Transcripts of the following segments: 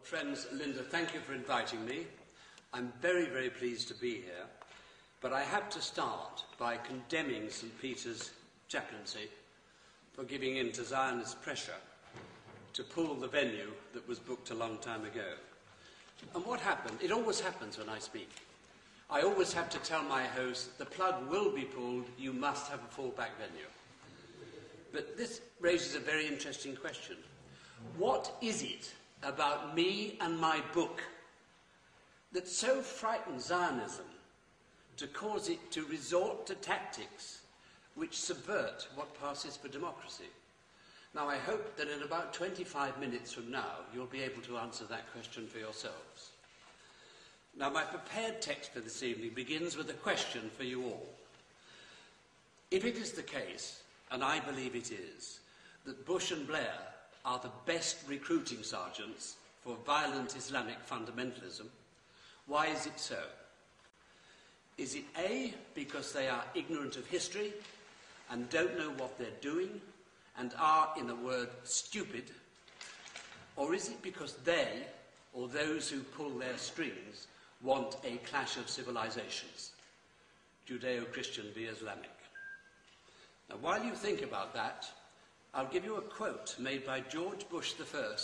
friends, Linda, thank you for inviting me. I'm very, very pleased to be here, but I have to start by condemning St. Peter's chaplaincy for giving in to Zionist pressure to pull the venue that was booked a long time ago. And what happened? It always happens when I speak. I always have to tell my host, the plug will be pulled, you must have a fallback venue. But this raises a very interesting question. What is it about me and my book that so frightens Zionism to cause it to resort to tactics which subvert what passes for democracy? Now, I hope that in about 25 minutes from now, you'll be able to answer that question for yourselves. Now, my prepared text for this evening begins with a question for you all. If it is the case, and I believe it is, that Bush and Blair are the best recruiting sergeants for violent Islamic fundamentalism, why is it so? Is it A, because they are ignorant of history and don't know what they're doing and are, in a word, stupid? Or is it because they, or those who pull their strings, want a clash of civilizations, Judeo-Christian v. Islamic? Now, while you think about that, I'll give you a quote made by George Bush I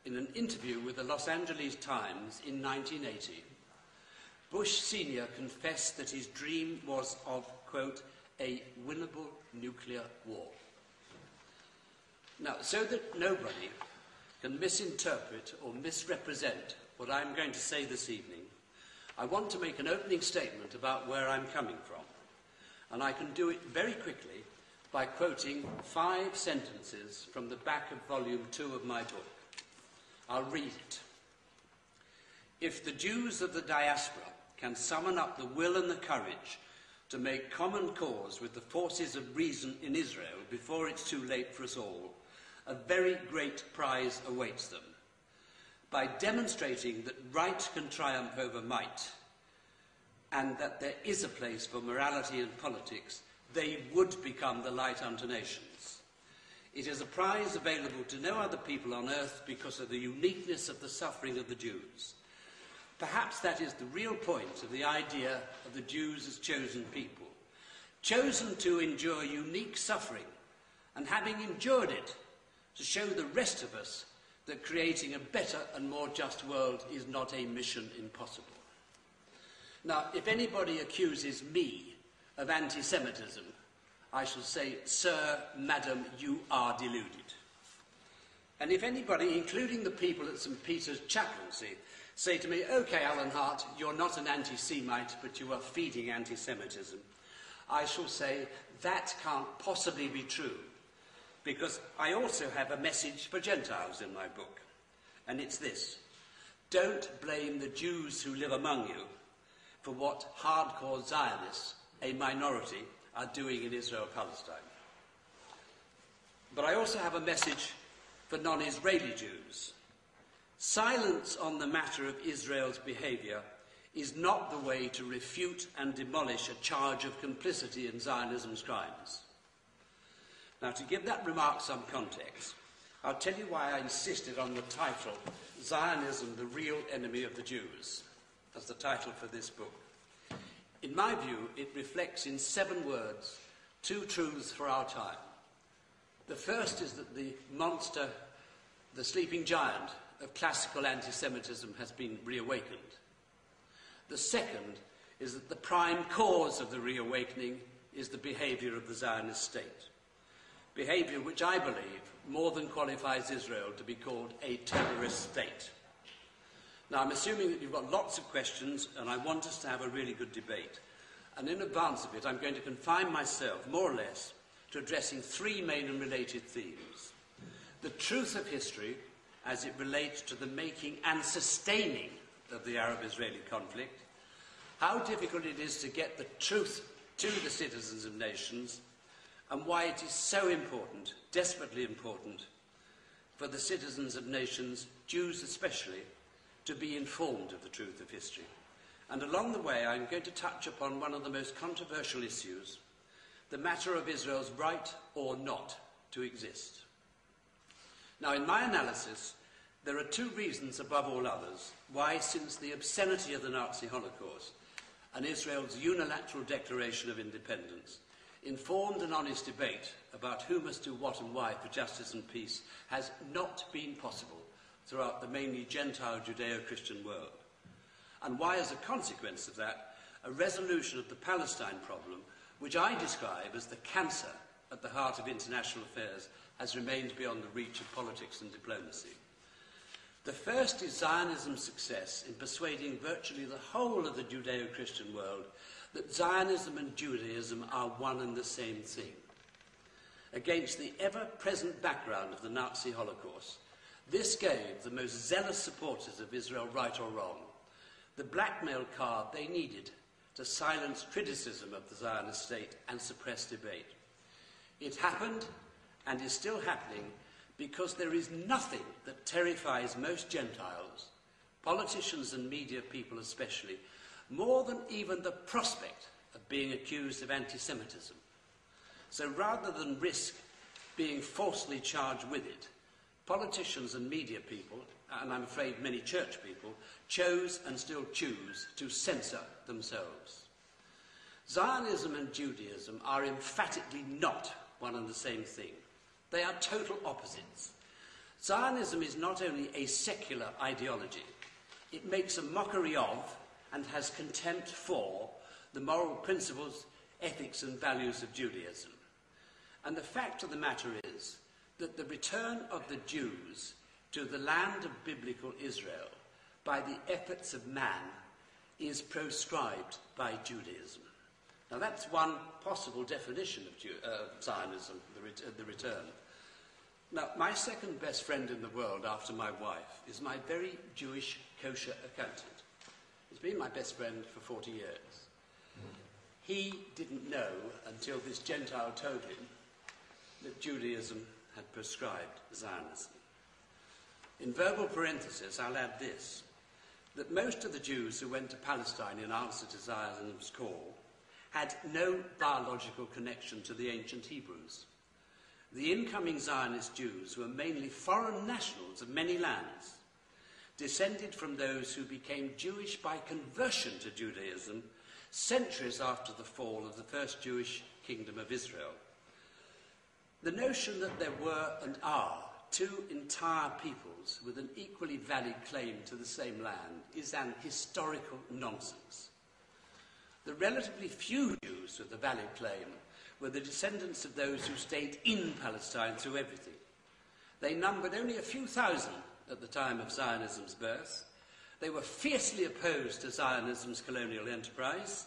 in an interview with the Los Angeles Times in 1980. Bush Sr. confessed that his dream was of, quote, a winnable nuclear war. Now, so that nobody can misinterpret or misrepresent what I'm going to say this evening, I want to make an opening statement about where I'm coming from. And I can do it very quickly by quoting 5 sentences from the back of volume 2 of my book. I'll read it. If the Jews of the diaspora can summon up the will and the courage to make common cause with the forces of reason in Israel before it's too late for us all, a very great prize awaits them. By demonstrating that right can triumph over might and that there is a place for morality and politics, they would become the light unto nations. It is a prize available to no other people on earth because of the uniqueness of the suffering of the Jews. Perhaps that is the real point of the idea of the Jews as chosen people, chosen to endure unique suffering, and having endured it, to show the rest of us that creating a better and more just world is not a mission impossible. Now, if anybody accuses me of anti-Semitism, I shall say, sir, madam, you are deluded. And if anybody, including the people at St. Peter's chaplaincy, say to me, OK, Alan Hart, you're not an anti-Semite, but you are feeding anti-Semitism, I shall say, that can't possibly be true, because I also have a message for Gentiles in my book, and it's this: don't blame the Jews who live among you for what hardcore Zionists, a minority, are doing in Israel-Palestine. But I also have a message for non-Israeli Jews. Silence on the matter of Israel's behaviour is not the way to refute and demolish a charge of complicity in Zionism's crimes. Now, to give that remark some context, I'll tell you why I insisted on the title, Zionism, the Real Enemy of the Jews, as the title for this book. In my view, it reflects in 7 words 2 truths for our time. The first is that the monster, the sleeping giant of classical anti-Semitism has been reawakened. The second is that the prime cause of the reawakening is the behaviour of the Zionist state. Behaviour which I believe more than qualifies Israel to be called a terrorist state. Now, I'm assuming that you've got lots of questions, and I want us to have a really good debate. And in advance of it, I'm going to confine myself, more or less, to addressing 3 main and related themes. The truth of history as it relates to the making and sustaining of the Arab-Israeli conflict, how difficult it is to get the truth to the citizens of nations, and why it is so important, desperately important, for the citizens of nations, Jews especially, to be informed of the truth of history. And along the way, I'm going to touch upon one of the most controversial issues, the matter of Israel's right or not to exist. Now, in my analysis, There are two reasons above all others why, since the obscenity of the Nazi Holocaust and Israel's unilateral declaration of independence, informed and honest debate about who must do what and why for justice and peace has not been possible throughout the mainly Gentile Judeo-Christian world, and why, as a consequence of that, a resolution of the Palestine problem, which I describe as the cancer at the heart of international affairs, has remained beyond the reach of politics and diplomacy. The first is Zionism's success in persuading virtually the whole of the Judeo-Christian world that Zionism and Judaism are one and the same thing. Against the ever-present background of the Nazi Holocaust, this gave the most zealous supporters of Israel, right or wrong, the blackmail card they needed to silence criticism of the Zionist state and suppress debate. It happened, and is still happening, because there is nothing that terrifies most Gentiles, politicians and media people especially, more than even the prospect of being accused of anti-Semitism. So rather than risk being falsely charged with it, politicians and media people, and I'm afraid many church people, chose and still choose to censor themselves. Zionism and Judaism are emphatically not one and the same thing. They are total opposites. Zionism is not only a secular ideology, it makes a mockery of and has contempt for the moral principles, ethics and values of Judaism. And the fact of the matter is that the return of the Jews to the land of biblical Israel by the efforts of man is proscribed by Judaism. Now that's one possible definition of Zionism, the return. Now, my second best friend in the world after my wife is my very Jewish kosher accountant. He's been my best friend for 40 years. He didn't know until this Gentile told him that Judaism had proscribed Zionism. In verbal parenthesis, I'll add this, that most of the Jews who went to Palestine in answer to Zionism's call had no biological connection to the ancient Hebrews. The incoming Zionist Jews were mainly foreign nationals of many lands, descended from those who became Jewish by conversion to Judaism centuries after the fall of the first Jewish kingdom of Israel. The notion that there were and are two entire peoples with an equally valid claim to the same land is an historical nonsense. The relatively few Jews with a valid claim were the descendants of those who stayed in Palestine through everything. They numbered only a few thousand at the time of Zionism's birth. They were fiercely opposed to Zionism's colonial enterprise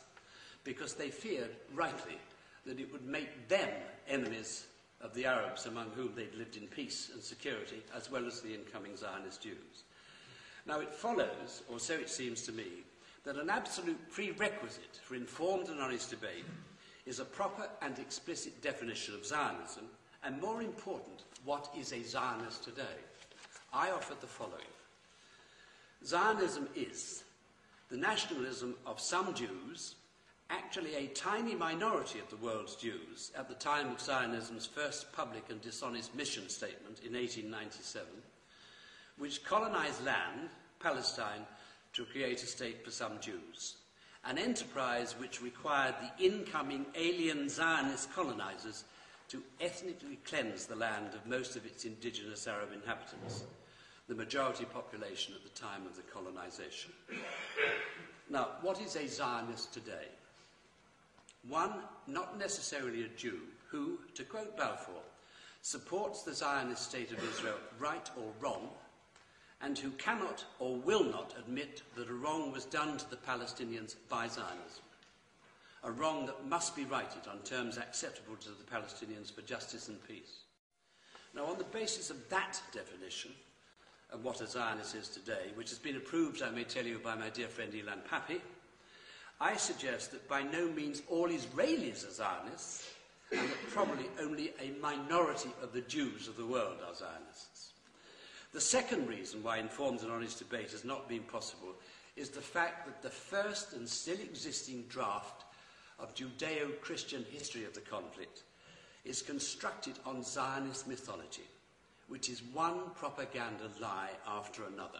because they feared, rightly, that it would make them enemies of the Arabs among whom they'd lived in peace and security, as well as the incoming Zionist Jews. Now it follows, or so it seems to me, that an absolute prerequisite for informed and honest debate is a proper and explicit definition of Zionism, and more important, what is a Zionist today? I offer the following. Zionism is the nationalism of some Jews, actually a tiny minority of the world's Jews at the time of Zionism's first public and dishonest mission statement in 1897, which colonized land, Palestine, to create a state for some Jews, an enterprise which required the incoming alien Zionist colonizers to ethnically cleanse the land of most of its indigenous Arab inhabitants, the majority population at the time of the colonization. Now, what is a Zionist today? One, not necessarily a Jew, who, to quote Balfour, supports the Zionist state of Israel, right or wrong, and who cannot or will not admit that a wrong was done to the Palestinians by Zionism, a wrong that must be righted on terms acceptable to the Palestinians for justice and peace. Now, on the basis of that definition of what a Zionist is today, which has been approved, I may tell you, by my dear friend Ilan Pappy, I suggest that by no means all Israelis are Zionists, and that probably only a minority of the Jews of the world are Zionists. The second reason why informed and honest debate has not been possible is the fact that the first and still existing draft of Judeo-Christian history of the conflict is constructed on Zionist mythology, which is one propaganda lie after another.